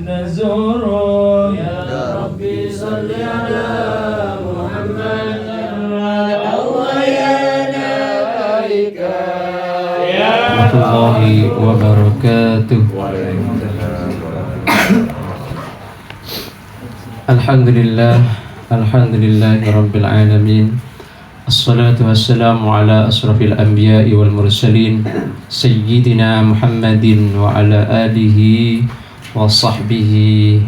نزور يا ربي صل على محمد الله يناديك يا الله وبركاته. Alhamdulillah, alhamdulillahi rabbil alamin. Assalatu wassalamu ala asrafil anbiya'i wal mursalin Sayyidina Muhammadin wa ala alihi wa sahbihi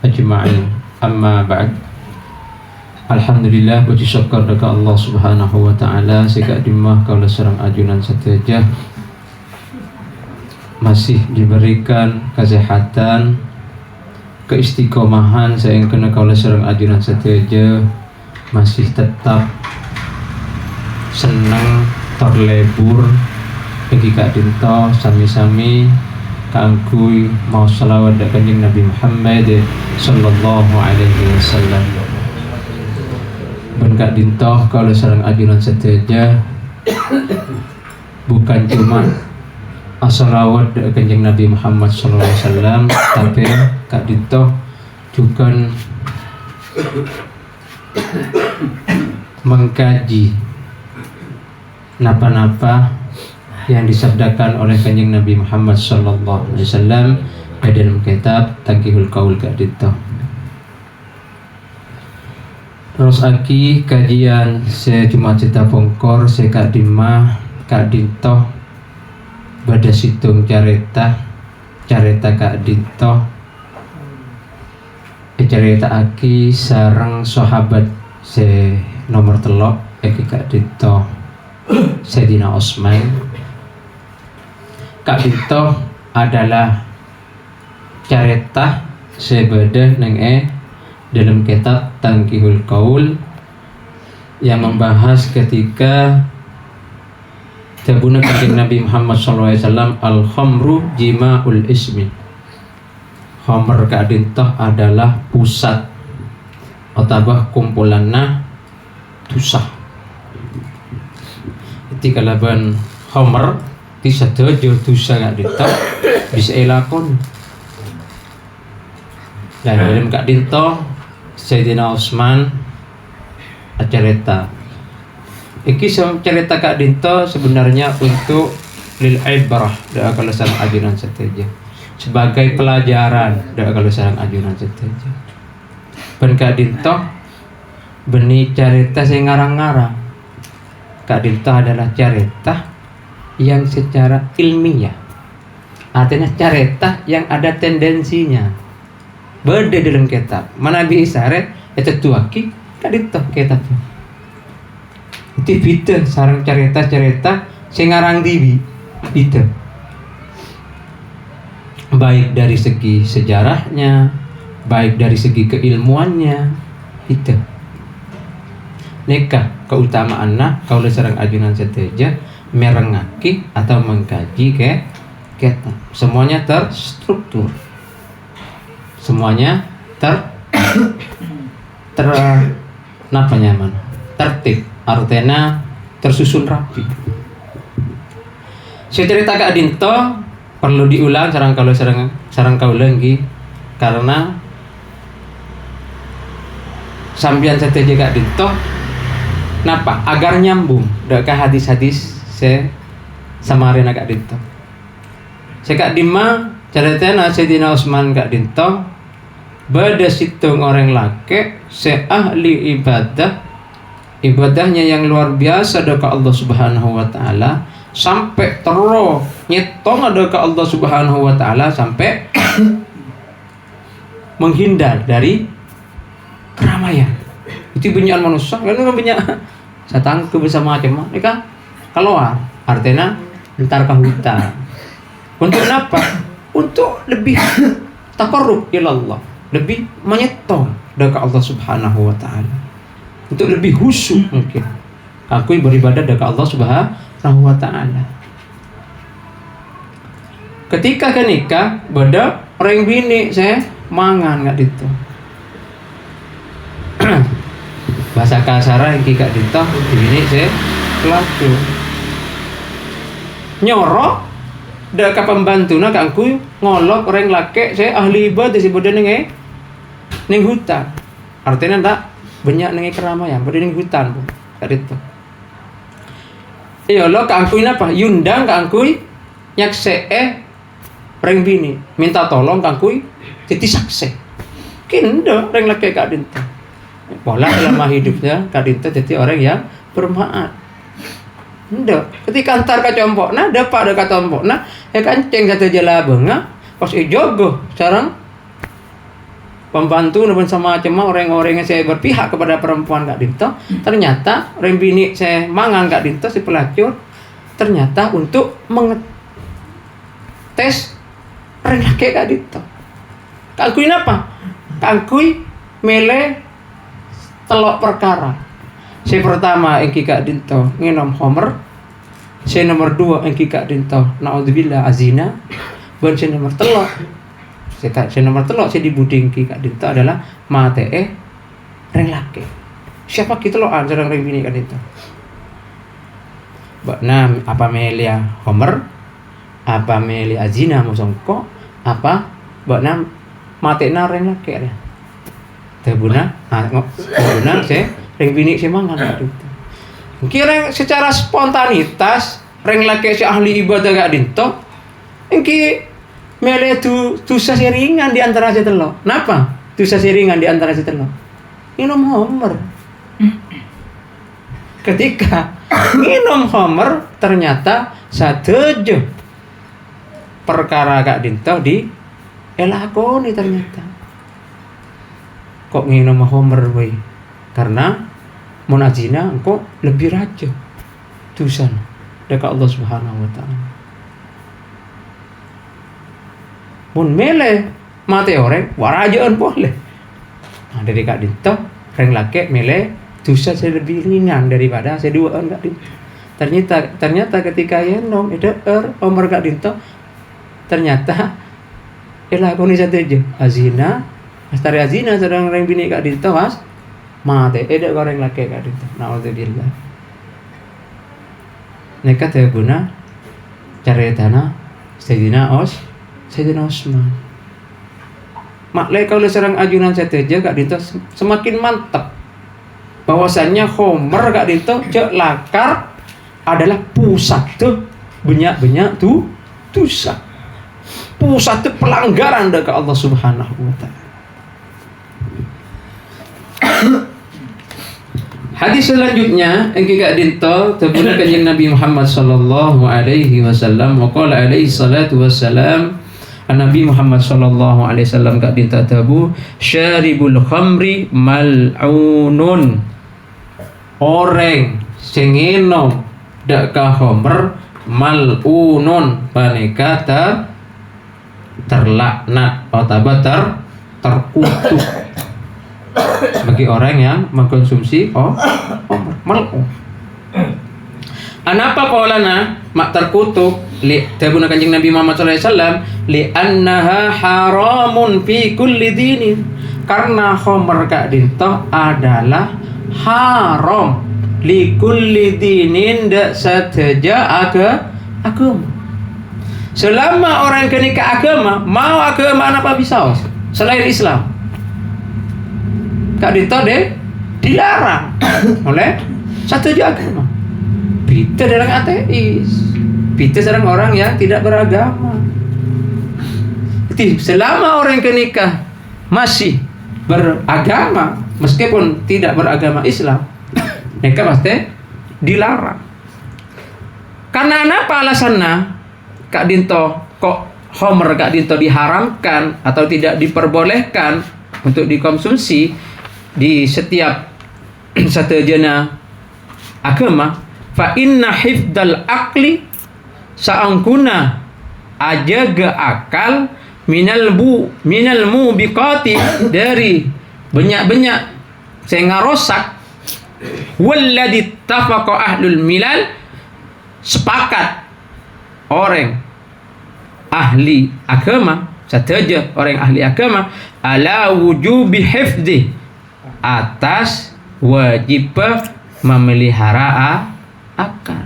ajma'in. Amma ba'd. Alhamdulillah, puji syukur dekat Allah subhanahu wa ta'ala. Sekak dimah kaulah serang ajunan sateja masih diberikan kesehatan, keistiqomahan saya kena kaulah serang ajunan sateja masih tetap senang terlebur bagi Kak Dinto sami-sami kangkui mau salawat dak kanjeng Nabi Muhammad sallallahu alaihi wasallam. Ben Kak Dinto kaulah serang ajunan sateja bukan cuma salawat dak kanjeng Nabi Muhammad sallallahu alaihi wasallam, tapi Kak Dinto juga mengkaji napa-napa yang disabdakan oleh kanjeng Nabi Muhammad sallallahu alaihi wasallam dalam kitab Tangkihul Qaul Kak Dinto. Terus aki kajian saya cuma cerita pongkor saya Kak Dimah Kak Dinto pada situng careta Kak Dinto cerita aki sarang sahabat se nomor telok aki Kak Dinto Sayyidina Osman. Kak Dinto adalah careta sebeda neng dalam kitab Tangkihul Qaul yang membahas ketika tabuna kanjeng Nabi Muhammad SAW al-khamru jima'ul ismi. Khamr Kak Dinto adalah pusat otabah kumpulanna dosa. Ketika laban khamr bisa terjun dosa Kak Dinto bisa elakon. Dan dalam Kak Dinto Sayyidina Osman cerita iki cerita Kak Dinto sebenarnya untuk lil ibrah dak kalau sareng ajunan sateja sebagai pelajaran dak kalau sareng ajunan sateja. Ben Kak Dinto beni cerita sing ngarang-ngarang. Kak Dinto adalah cerita yang secara ilmiah, artinya cerita yang ada tendensinya. Beda dalam kitab mana bisa itu tuaki Kak Dinto kitab itu beda sarang cerita sing ngarang diwi itu baik dari segi sejarahnya, baik dari segi keilmuannya itu. Neka keutamaanna kaulah sareng ajunan sateja merengaki atau mengkaji ke kitab. Semuanya terstruktur. Semuanya napa nyaman? Tertib. Artinya tersusun rapi. Saya cerita Kak Dinto perlu diulang sareng kau lagi karena sambian sateja Kak Dinto napa agar nyambung dak hadis-hadis saya samarena Kak Dinto. Saya Kak Dima ceritana Sayyidina Osman Kak Dinto bada situng orang laki se ahli ibadahnya yang luar biasa dekat Allah Subhanahu wa taala sampai terus nyetong dekat Allah Subhanahu wa taala sampai menghindar dari keramaian. Itu banyak manusia kan banyak setan ke bersama macam mereka keluar artinya entar ke hutan. Untuk apa? Untuk lebih taqarrub ila Allah, lebih menyetong dekat Allah Subhanahu wa taala. Untuk lebih khusyuk mungkin. Aku beribadah dekat Allah Subhanahu wa taala. Ketika kan nikah, beda orang bini saya mangan enggak itu. Bahasa kasar iki Kak Dinto bini saya pelaku. Nyorok dak ka pembantuna kangku ngolok orang laki saya ahli ibadah disebut ning hutan. Artinya ndak banyak ning keramaian, pada ning hutan pun. Kak itu. Iya lo kangku apa? Yundang kangku nyaksee reng bini minta tolong kangku jadi saksi. Kindo reng laki kak dinto. Pola selama hidupnya kak dinto jadi orang yang bermanfaat. Ndak, ketika antar ka compokna, dapat ada kata compokna, kanceng satu jala benga, pas jogo, sekarang pembantu dan sama cema orang-orang yang saya berpihak kepada perempuan Kak Dinto, ternyata orang bini saya mangan Kak Dinto si pelacur, ternyata untuk mengetes orang laki Kak Dinto. Kangkui apa? Kangkui mele telok perkara. Si pertama engki Kak Dinto nginom homer. Si nomor 2 engki Kak Dinto naudzubillah azina. Dan si nomor telok. Si nomor telok si dibuding ki Kak Dinto adalah matee reng laki. Siapa kita lo sareng reng bini Kak Dinto. Bakna apa melia homer? Apa melia azina musongko? Apa bakna matena reng laki ya. Tebuna, tebuna si reng bini si mangan itu. Kira secara spontanitas reng laki si ahli ibadah Kak Dinto engki mele dosa seringan di antara si telo. Napa? Dosa seringan di antara si telo. Minum homer. Ketika minum homer ternyata sadejo perkara Kak Dinto di elakoni ternyata. Kok minum homer we? Karena munazina engkau lebih raja dosa dekat Allah Subhanahu wa taala. Mun mele mate orang warajaan boleh. Nah, dari Kak Dinto reng laki mele dosa saya lebih ringan daripada saya duaan Kak Dinto. Ternyata ketika yenong Omar Kak Dinto ternyata elakoni satejo azina astari azina sedang reng bini Kak Dinto was mate edak goreng laki Kak Dinto. Naudzubillah. Nekat ya guna caritana Sayyidina Osman. Maklai kalau serang ajunan satejo Kak Dinto semakin mantap bahwasannya homer Kak Dinto cek lakar adalah pusat tuh banyak tuh dosa. Pusat tuh pelanggaran dekat Allah Subhanahu wa taala. Hadis selanjutnya engki Kak Dinto terbuna kanjeng Nabi Muhammad sallallahu alaihi wasallam wa qala alaihi salatu wassalam Nabi Muhammad sallallahu alaihi wasallam Kak Dinto tabu syaribul khamri mal'unun. Orang sing nginom dak ka khamr mal'unun paneka terlaknat atau terkutuk bagi orang yang mengkonsumsi mal'un. Anapa qaulana mak terkutuk li tabuna kanjeng Nabi Muhammad sallallahu alaihi wasallam li annaha haramun fi kulli dinin, karena khamr Kak Dinto adalah haram li kulli dinin dak sateja agama. Selama orang kena ke agama, mau agama apa bisa selain Islam, Kak Dinto dilarang oleh satu agama. Kita adalah ateis. Kita sedang orang yang tidak beragama. Jadi selama orang kenikah masih beragama, meskipun tidak beragama Islam, nikah pasti dilarang. Karena apa alasannya? Kak Dinto kok homer Kak Dinto diharamkan atau tidak diperbolehkan untuk dikonsumsi di setiap satu jana agama. Fa inna hifdal akli saangkuna ajaga akal minal mubiqati dari banyak-banyak sehingga rosak. Walladzi tafaqa ahlul milal, sepakat orang ahli agama saja orang ahli agama ala wujubi hifdzi, atas wajib memelihara akal.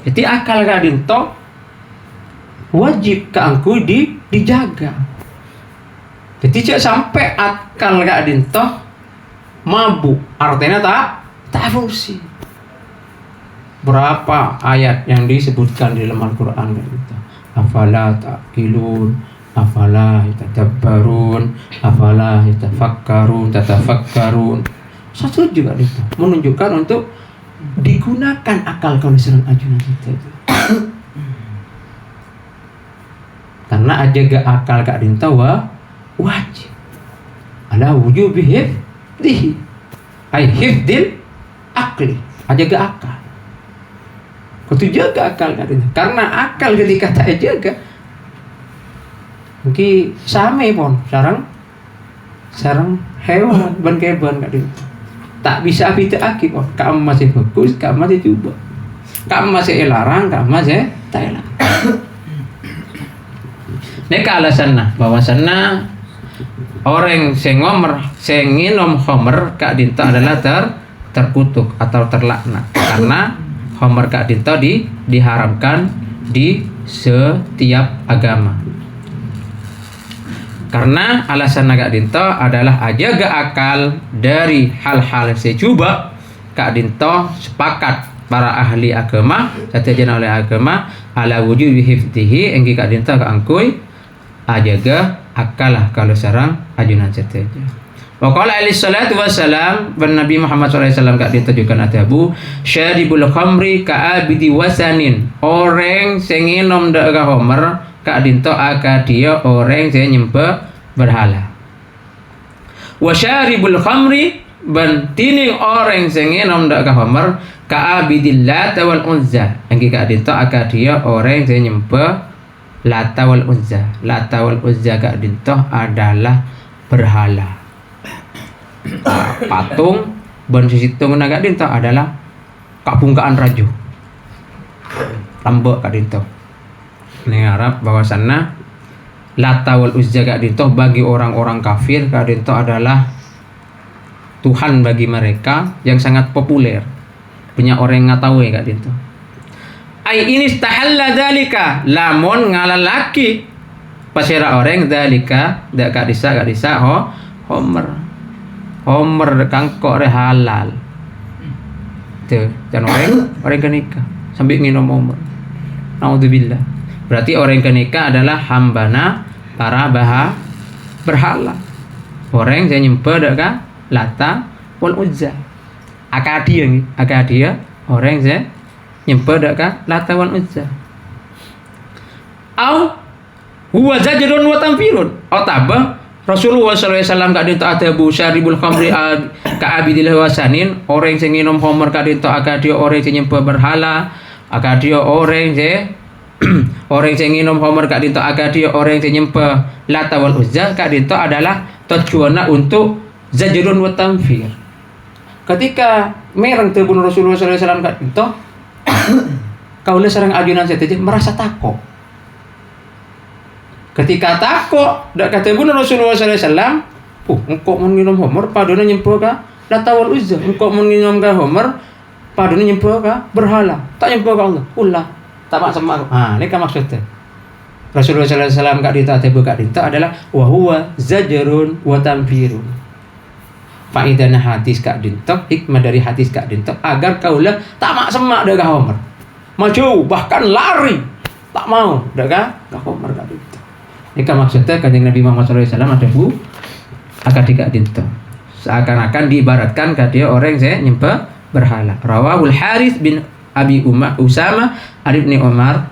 Jadi akal Kak Dinto wajib keangkui dijaga. Jadi cek sampai akal Kak Dinto mabuk, artinya tak fungsi. Berapa ayat yang disebutkan di dalam Al-Quran Kak Dinto? Afala ta'qilun, afala yatadabbarun, afala tatafakkarun. Satu juga Dinto menunjukkan untuk digunakan akal kalau diserang ajunan kita itu. Karena ajaga akal Kak Dinto wajib ala wujubi hifdihi ay hifdil akli, ajaga akal. Kudu jaga akal Kak Dinto, karena akal ketika tak jaga mungkin sama pun sarang hewan ban keban Kak Dinto tak bisa beda aki pun. Kamu masih bagus, kamu masih coba, kamu masih larang, kamu masih tak larang. Neka alasanna bahwasanna orang sing nginom homer Kak Dinto adalah terkutuk atau terlaknat, karena homer Kak Dinto diharamkan di setiap agama. Karena alasan Kak Dinto adalah ajaga akal dari hal-hal secuba. Kak Dinto sepakat para ahli agama, satiajan oleh agama ala wujubi hifdihi engki Kak Dinto keangkui ajaga akal lah kalau sarang ajunan satiaja. Wa qala alaihi salatu wassalam ban Nabi Muhammad SAW Kak Dinto juga adabu syaribul khamri ka'abidi wasanin, orang sing nginom dak homer Kak Dinto aka dia orang sing nyembah berhala. Wa syaribul khamri ban tining orang sing nginom dak homer ka'abidil Lat wal Uzza, engki Kak Dinto aka dia orang sing nyembah Lata wal Uzza. Lata wal Uzza Kak Dinto adalah berhala. Patung ban sisitung Kak Dinto adalah kabungkaan rajo. Rambok Kak Dinto. Ini Arab bahwasanna Lata wal Uzza Kak Dinto bagi orang-orang kafir Kak Dinto adalah Tuhan bagi mereka yang sangat populer. Punya orang yang ngatawe Kak Dinto. Ai ini stahalla dalika, lamun ngalalaki pasira orang dalika dak Kak disa homer kangkok re halal tuh dan orang kenika sambil nginum homer. Naudzubillah. Berarti orang kenika adalah hambana para berhala, orang yang nyembah dak Kak Lata wal Uzza. Akadia orang yang nyembah dak Kak Lata wal Uzza. Au huwa zajrun wa tanfirun. Tabah Rasulullah SAW Kak Dinto adabu syaribul khamri ka'abidil wasanin, orang sing nginum homer Kak Dinto aka dia orang sing nyembah berhala, aka dia orang sing orang sing nginum homer Kak Dinto aka dia orang sing nyembah Lata wal Uzza. Kak Dinto adalah tujuannya untuk zajrun wa tanfir. Ketika mereng terbunuh Rasulullah SAW Kak Dinto kaulah sareng ajunan satiaja merasa takut. Ketika takut dak kata pun Rasulullah SAW, engkau menginum homer paduna nyembah ka Lata wal Uzza, engkau menginum ka homer paduna nyembah ka berhala, tak nyembah ka Allah. Ulah tak mak semak. Ini kan maksudnya Rasulullah SAW Kak Dinto Kak Dinto adalah wa huwa zajrun wa tanfirun. Faedahna hadis Kak Dinto, hikmah dari hadis Kak Dinto agar kaulah tak mak semak dak ka homer, maju bahkan lari tak mau dak ka homer Kak Dinto. Ini kan maksudnya Kanjeng Nabi Muhammad SAW ada akad Kak Dinto. Seakan-akan diibaratkan ke dia orang yang nyembah berhala. Rawahul Harith bin Abi Usama ibn Umar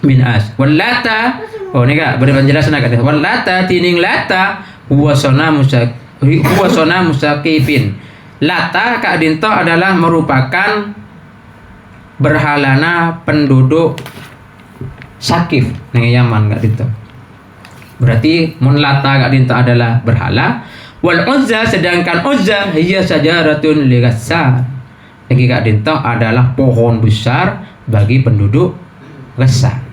bin As. Wallata, ini Kak beri penjelasan Kak Dinto. Wallata tining lata huwa sona musaqifin. Lata Kak Dinto adalah merupakan berhalana penduduk Sakif nang Yaman Kak Dinto. Berarti mun Lata Kak Dinto adalah berhala, wal Uzza sedangkan Uzza hiya sajaratun li Ghassan. Bagi Kak Dinto adalah pohon besar bagi penduduk Ghassan.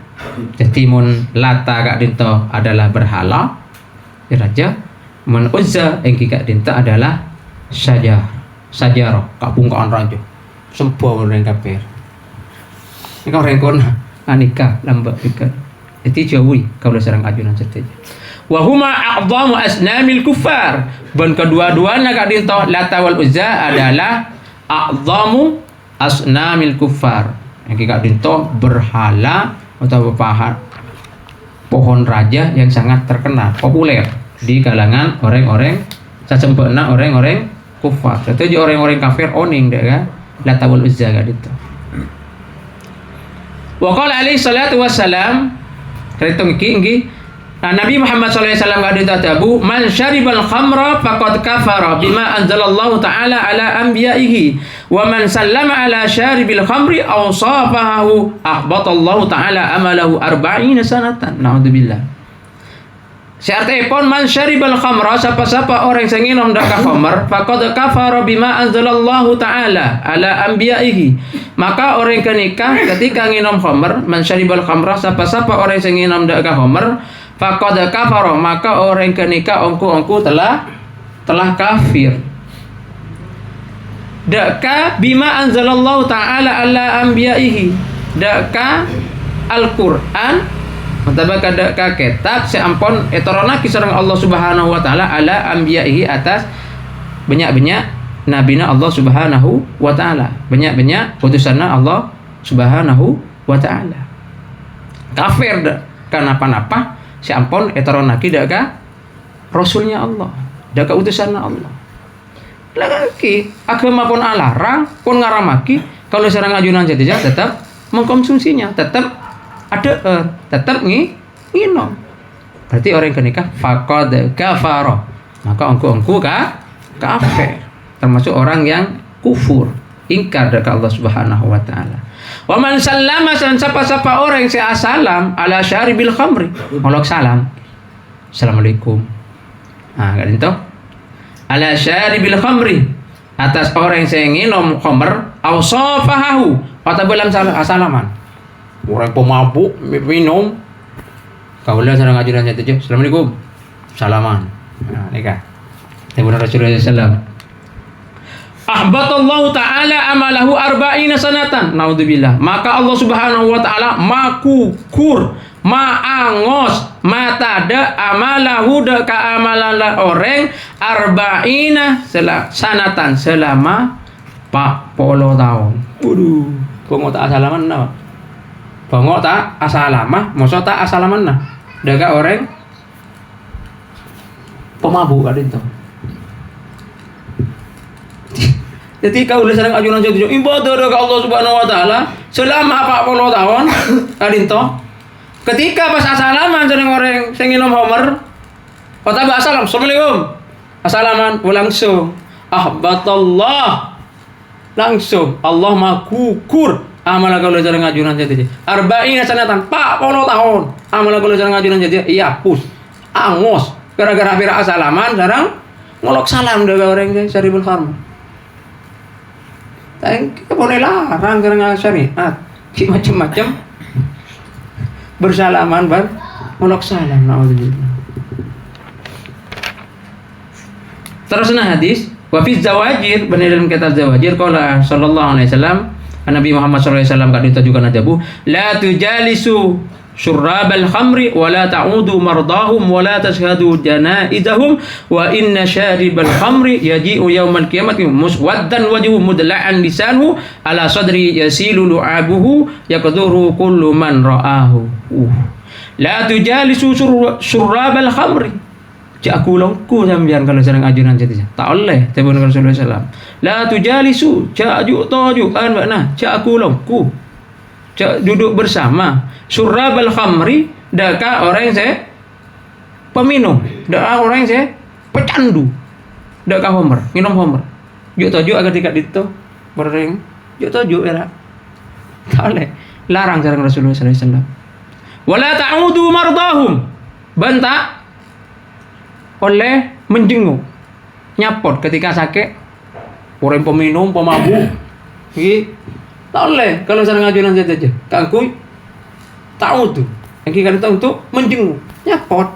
Jadi mun Lata Kak Dinto adalah berhala, raja. Mun Uzza bagi Kak Dinto adalah sajarah, kabungkaan raja. Semua orang kafir. Ini orang kon anika lambak pikir. Itu jauhi kalau sareng ajunan saja. Wa huma a'dhamu asnamil kuffar. Ben kedua-duanya kak dinto Lata wal Uzza adalah a'dhamu asnamil kuffar. Yang kak dinto berhala atau pohon raja yang sangat terkenal, populer di kalangan orang-orang sesempurna orang-orang kufar. Itu orang-orang kafir oning deh kan. Lata wal Uzza kak dinto. Wa qala alaihi salatu wassalam kaitung iki Nabi Muhammad sallallahu alaihi wasallam hadits tabu man syaribal khamra faqad kafara bima anzalallahu ta'ala ala anbiya'ihi wa man sallama ala syaribil khamri aw safahu ahbatallahu ta'ala amalahu 40 sanatan. Naudzubillah. Syartipun man syaribal khamra siapa-siapa orang sing nginum dak khamr faqad kafara bima anzalallahu ta'ala ala anbiya'ihi. Maka orang kenikah ketika nginum khamr, man syaribal khamra siapa-siapa orang sing nginum dak khamr faqad kafara, maka orang kenikah ongku telah kafir. Daka bima anzalallahu ta'ala ala anbiya'ihi. Daka Al-Qur'an Matabaka daka kitab seampun etorona kisareng Allah Subhanahu wa taala ala anbiya'ihi atas banyak-banyak nabina Allah Subhanahu wa taala. Banyak-banyak utusanna Allah Subhanahu wa taala. Kafir dak kanapa-napa seampun etorona daka rasulnya Allah, daka utusanna Allah. Lagi agama pun alarang, pun ngaramaki kalau sareng ajunan saja tetap mengkonsumsinya, tetap ada tetap nginum. Berarti orang yang kenikah faqad kafara, maka ongku kafir, termasuk orang yang kufur, ingkar dari Allah Subhanahu wa taala. Wa man sallama siapa-siapa orang yang salam ala syaribil khamri, molok salam. Assalamualaikum. Enggak itu. Ala syaribil khamri, atas orang yang nginum khamr, au safahahu, atau belum salaman. Orang pemabuk minum kaulah sareng ajudan saja. Assalamualaikum. Salaman. Nah, nikah. Nabi Rasulullah sallallahu ahbatallahu ta'ala amalahu 40 sanatan. Naudzubillah. Maka Allah Subhanahu wa taala makukur, maangos, matada amalahu da ka amalan orang 40 sanatan selama 40 tahun. Waduh, kok mau tak salaman nah. Bangok tak asalamah, masa tak asalaman nah. Daga orang pemabuk kadin to. Jadi kau udah sering ajunan jadi ibadah ke Allah Subhanahu wa taala selama 40 tahun kadin to. Ketika pas asalaman sering orang sing nginum homer, kata ba salam, Assalamualaikum. Asalaman langsung ahbatallah. Langsung Allah makukur amal kalau jarang ngajunan jadi 40 sanatan 40 tahun amal kalau jarang ngajunan jadi iya pus angos gara-gara pira asalaman jarang ngolok salam dari orang yang syaribul khamr. Tapi boleh larang karena syariat macam-macam bersalaman bar ngolok salam. Naudzubillah. Terusna hadis wa fi zawajir, benar dalam kitab zawajir qala sallallahu alaihi wasallam Nabi Muhammad SAW kadita juga najabu la tujalisu syurrabal khamri wa la ta'udu mardahum wa la tashhadu janaizahum wa inna syaribal khamri yaji'u yawmal qiyamati muswaddan wajhu mudla'an lisanhu ala sadri yasilu lu'abuhu yaqduru kullu man ra'ahu. La tujalisu syurrabal khamri. Cak aku longku sampean kalau sareng ajunan jadi tak oleh tebun Rasulullah sallallahu. La tujalisu cak aju tojukan makna cak aku longku. Cak duduk bersama surabal khamri daka orang saya peminum, daka orang saya pecandu. Daka homer, minum homer. Juk toju agar tidak dito bereng. Juk toju era. Tak oleh. Larang sareng Rasulullah sallallahu alaihi wasallam. Wala ta'udu mardahum. Banta oleh menjenguk nyapot ketika sakit orang peminum pemabuk tak oleh kalau sareng ajunan saja kangkui tahu tuh yang kita tahu untuk menjenguk nyapot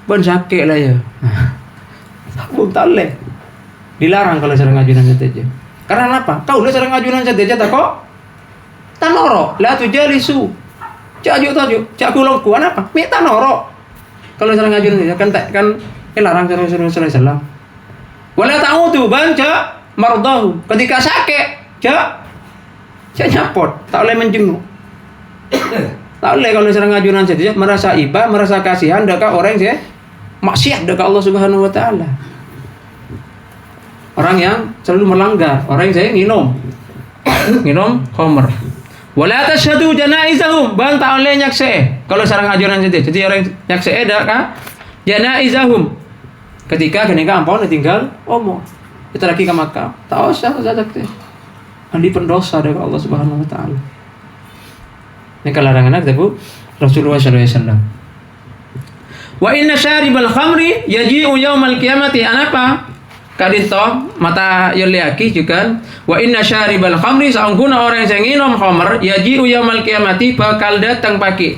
ban sakit lah ya tak boleh dilarang kalau sareng ajunan saja karena apa kau udah sareng ajunan saja tak kok tanoro la tujalisu Cak ajuk tajuk, cak kulongku apa? Minta norok. Kalau sareng ngajun kan larang Rasulullah sallallahu alaihi wasallam. Wala ta'udu banca mardahu. Ketika sakit, cak nyapot, tak boleh menjenguk. Tak boleh kalau sareng ngajunan saja merasa iba, merasa kasihan dekat orang saya maksiat dekat Allah Subhanahu wa taala. Orang yang selalu melanggar, orang yang saya minum khamr. Wala tashhadu janaizahum, ban tak oleh nyakse. Kalau sareng ajuran saja. Jadi orang nyakse dak ka janaizahum. Ketika kenika ampun tinggal omong. Kita lagi ke makam. Tak usah teh. Andi pendosa dari Allah Subhanahu wa taala. Ini larangan ada Bu Rasulullah sallallahu alaihi wasallam. Wa inna syaribal khamri yaji'u yaumal qiyamati anapa? Kadito mata yoliaki juga wa inna syaribal khamri saungkuna orang yang nginum khamr yaji'u yaumal qiyamati bakal datang pagi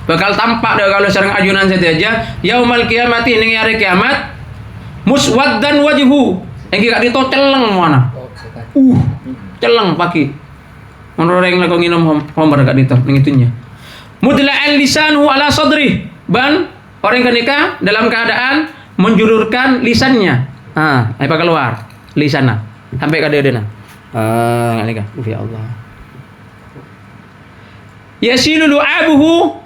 bakal tampak dah kalau sareng ajunan saja yaumal qiyamati ning hari kiamat muswaddan wajhu engki kadito celeng mana celeng pagi menurut orang yang nginum khamr kadito ning itunya mudla'an lisanu ala sadri ban orang kenika dalam keadaan menjulurkan lisannya. Apa keluar lisana sampai ke dedena. Ini kan ya Allah. Yasilu lu'abuhu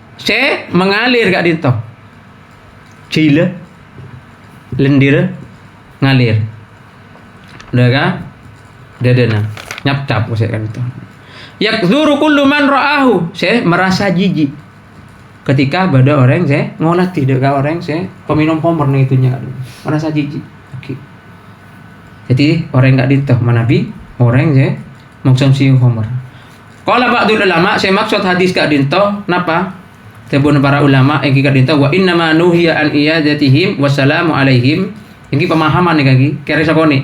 mengalir gak dito. Cila lendir ngalir. Udah kan? Dedena nyap-cap kan itu. Yakzuru kullu man ra'ahu merasa jijik ketika pada orang ngolat tidak orang peminum khamr nih itunya merasa jijik. Jadi orang enggak ditoh manabi orang mengkonsumsi khamr. Qala ba'dul ulama maksud hadis gak ditoh napa? Tebun para ulama yang gak ditoh wa inna ma nuhiya an iyadatihim wassalamu alaihim. Ini pemahaman nih kaki kira sakoni.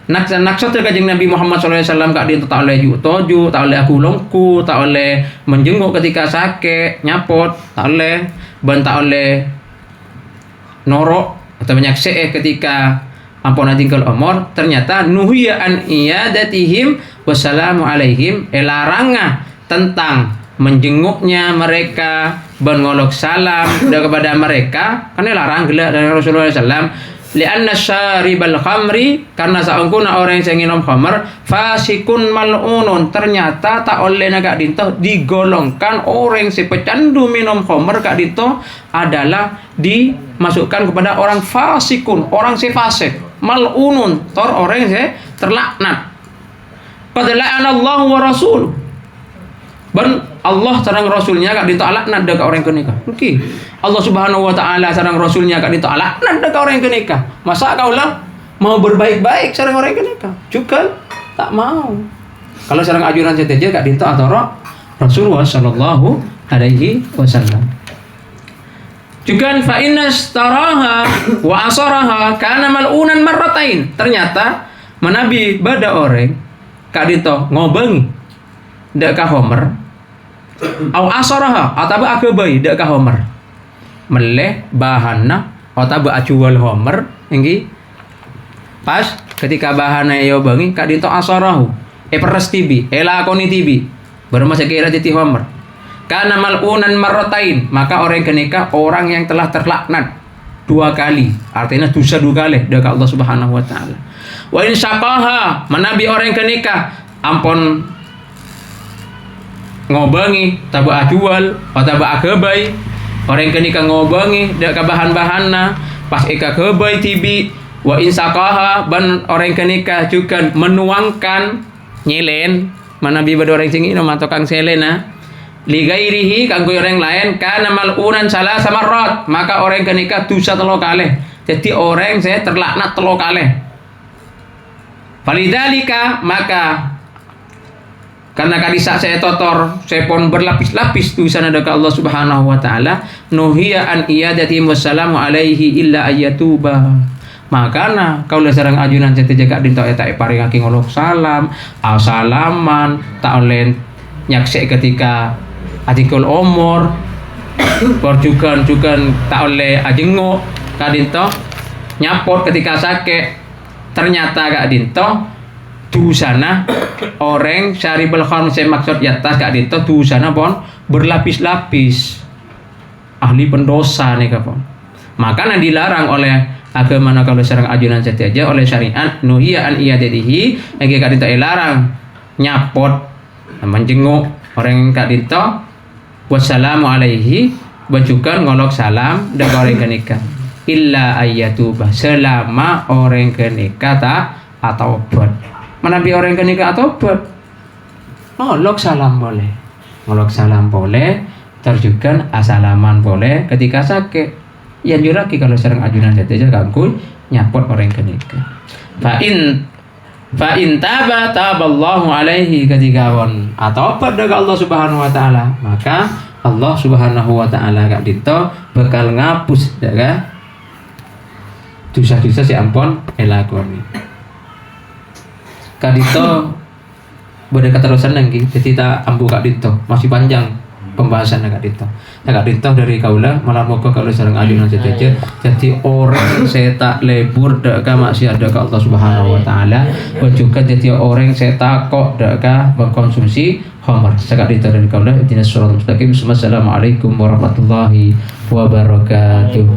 Naksud Kanjeng Nabi Muhammad sallallahu alaihi wasallam gak ditoh tak oleh toju, tak oleh aku longku, tak oleh menjenguk ketika sakit, nyapot, tak oleh ban tak oleh norok atau menyaksi ketika ampun tinggal umur ternyata nuhiya an iyadatihim wassalamu alaihim larangan tentang menjenguknya mereka mengolok salam kepada mereka kan larang gila dari Rasulullah SAW lianna syaribal khamri karena saungkuna orang yang minum khamr fasikun mal'unun ternyata tak oleh nagak dinto digolongkan orang si pecandu minum khamr kak dinto adalah dimasukkan kepada orang fasikun orang si fasik mal'unun orang yang terlaknat qad la'anallahu wa rasul ban Allah sareng rasulnya kak dinto laknat dekat orang kenikah mungkin Allah Subhanahu wa taala sareng rasulnya kak dinto laknat dekat orang kenikah masa kau lah mau berbaik-baik sareng orang kenikah juga tak mau kalau sareng ajuran seteja kak dinto atau Rasulullah sallallahu alaihi wasallam juga fa inna staraha wa asaraha kana mal'unan marratain ternyata menabi bada orang kak dito ngobeng dak ka homer au asaraha atau akabai dak ka homer meleh bahanna atau acual homer enggi pas ketika bahanna yo bengi kak dito asarahu peres tibi lakoni tibi baru masa kira jadi homer karena mal'unan marratain maka orang kenika orang yang telah terlaknat 2 kali artinya dosa 2 kali dekat Allah Subhanahu wa taala wa in syaqaha menabi orang kenika ampun ngobangi tabu ajual atau akabai orang kenika ngobangi dekat bahan-bahanna pas eka kebai tibi wa in syaqaha ban orang kenika juga menuangkan nyelen menabi pada orang sing ino matokang selena ligairihi kanggo orang lain kana mal'unan salah samarrat maka orang kenika dosa 3 kali jadi orang saya terlaknat 3 kali falidalika maka karena kadisa saya totor saya pun berlapis-lapis dosa dekat Allah Subhanahu wa taala nuhiya an iyadati wassalamu alaihi illa ayatuba makana kaulah sareng ajunan saya jaga dinto eta paringake ngolok salam salaman tak oleh nyaksi ketika adikul umur perjukan tak oleh ajenguk kak dinto nyapot ketika sakit ternyata kak dinto dusana orang syaribul khamr saya maksud yatas kak dinto dusana pon berlapis-lapis, ahli pendosa nih kapon. Maka yang dilarang oleh agama kalau serang ajunan saja oleh syariat nuhiya an iyadatihi yang kadinto larang nyapot menjenguk orang yang kadinto wassalamu alaihi bajukan ngolok salam dan orang kenikah illa ayyatubah selama orang kenikah atau buat menabi orang kenikah atau buat ngolok salam boleh terjukan asalaman boleh ketika sakit. Yang lagi kalau serang ajunan saja ganggu nyapot orang kenikah. Fa in taballahu alaihi ketika atau pada Allah Subhanahu wa taala, maka Allah Subhanahu wa taala gak dito bakal ngapus ya dosa-dosa si ampun elakoni. Kadito boleh keterusan lagi, jadi tak ambu kak dito masih panjang pembahasan kak dito. Kak dito dari kaula malah moga kalau serang ajunan sejajar. Jadi orang saya tak lebur deka masih ada ke Allah Subhanahu wa taala. Juga jadi orang saya takut deka mengkonsumsi khamar. Kak dito dari kaula intinya suratul mustaqim. Assalamualaikum warahmatullahi wabarakatuh.